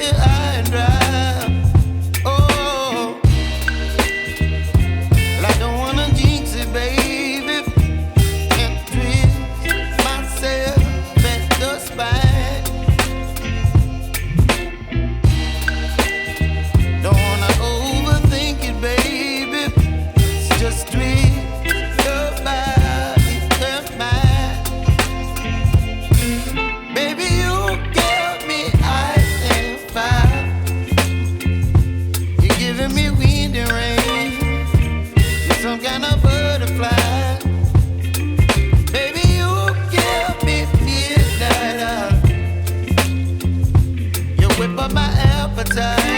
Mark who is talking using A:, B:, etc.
A: get high and dry. Oh, well, I don't wanna jinx it, baby, and twist myself at the spine. Don't wanna overthink it, baby. It's just twist your body and mine. Baby, you give me ice and fire. You're giving me wind and rain. You're some kind of butterfly. Baby, you give me midnight. You whip up my appetite.